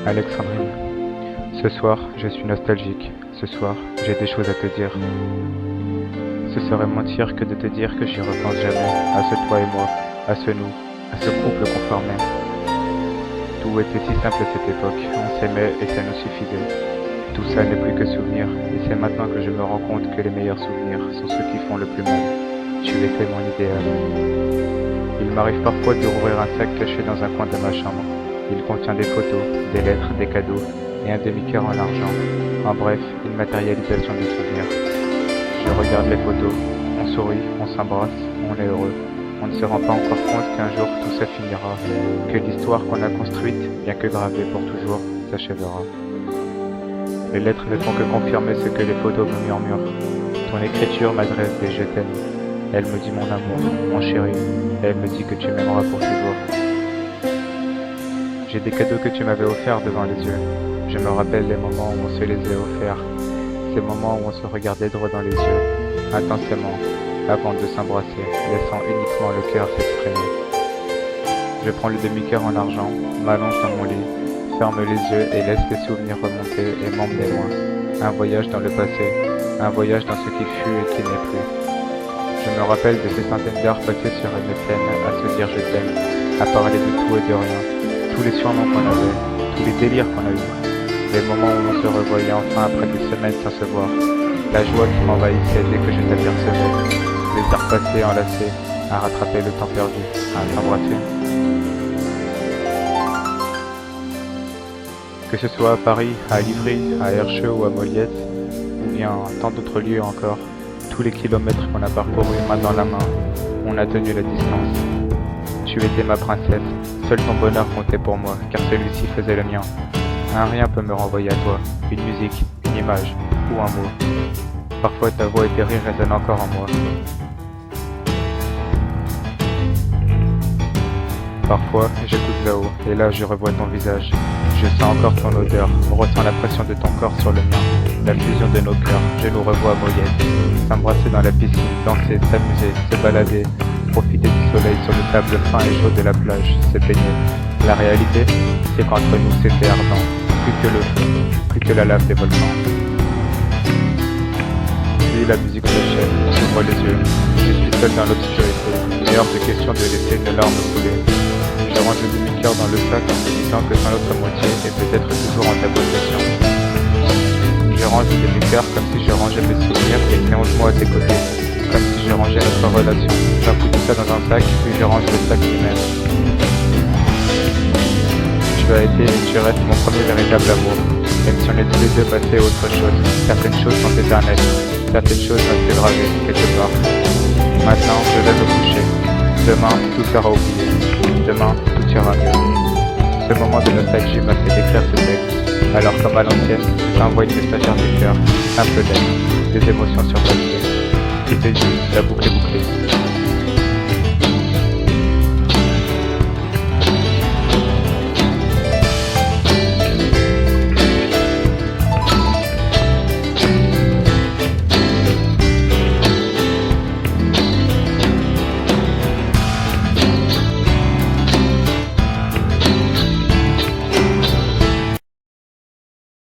Alexandrine, ce soir, je suis nostalgique. Ce soir, j'ai des choses à te dire. Ce serait mentir que de te dire que j'y repense jamais à ce toi et moi, à ce nous, à ce couple qu'on formait. Tout était si simple à cette époque, on s'aimait et ça nous suffisait. Tout ça n'est plus que souvenir, et c'est maintenant que je me rends compte que les meilleurs souvenirs sont ceux qui font le plus mal. Tu étais mon idéal. Il m'arrive parfois de rouvrir un sac caché dans un coin de ma chambre. Il contient des photos, des lettres, des cadeaux et un demi-cœur en argent. En bref, une matérialisation des souvenirs. Je regarde les photos, on sourit, on s'embrasse, on est heureux. On ne se rend pas encore compte qu'un jour tout ça finira, que l'histoire qu'on a construite, bien que gravée pour toujours, s'achèvera. Les lettres ne font que confirmer ce que les photos me murmurent. Ton écriture m'adresse des je t'aime. Elle me dit mon amour, mon chéri. Elle me dit que tu m'aimeras pour toujours. J'ai des cadeaux que tu m'avais offerts devant les yeux. Je me rappelle les moments où on se les a offerts. Ces moments où on se regardait droit dans les yeux, intensément, avant de s'embrasser, laissant uniquement le cœur s'exprimer. Je prends le demi-cœur en argent, m'allonge dans mon lit, ferme les yeux et laisse les souvenirs remonter et m'emmener loin. Un voyage dans le passé, un voyage dans ce qui fut et qui n'est plus. Je me rappelle de ces centaines d'heures passées sur MSN, à se dire je t'aime, à parler de tout et de rien, tous les surnoms qu'on avait, tous les délires qu'on a eus, les moments où on se revoyait enfin après des semaines sans se voir, la joie qui m'envahissait dès que je t'apercevais, les heures passées enlacées, à rattraper le temps perdu, à s'embrasser. Que ce soit à Paris, à Livry, à Herscheux ou à Moliette, ou bien tant d'autres lieux encore, tous les kilomètres qu'on a parcourus main dans la main, on a tenu la distance. Tu étais ma princesse, seul ton bonheur comptait pour moi, car celui-ci faisait le mien. Un rien peut me renvoyer à toi, une musique, une image, ou un mot. Parfois ta voix et tes rires résonnent encore en moi. Parfois, j'écoute là-haut, et là je revois ton visage. Je sens encore ton odeur, ressens la pression de ton corps sur le mien, la fusion de nos cœurs, je nous revois à Moliette. S'embrasser dans la piscine, danser, s'amuser, se balader, profiter du soleil sur le sable fin et chaud de la plage, se baigner. La réalité, c'est qu'entre nous c'était ardent, plus que le feu, plus que la lave des volcans. Puis la musique s'achève, j'ouvre les yeux, je suis seul dans l'obscurité, il est hors de question de laisser une larme couler. Je range le demi-cœur dans le sac en me disant que sans l'autre moitié est peut-être toujours en ta possession. Je range le demi-cœur comme si je rangeais mes souvenirs et tiens moi à tes côtés, comme si je rangeais notre relation. J'enfouis tout ça dans un sac, puis je range le sac lui-même. Tu as été et tu restes mon premier véritable amour, même si on est tous les deux passés à autre chose. Certaines choses sont éternelles, certaines choses restent gravées quelque part. Maintenant, je vais me coucher. Demain, tout sera oublié. Demain, tout ira mieux. Ce moment de nostalgie m'a fait écrire ce texte. Alors comme à l'ancienne, j'envoie une messagère du cœur, un peu d'aide, des émotions sur papier. C'était juste la boucle est bouclée.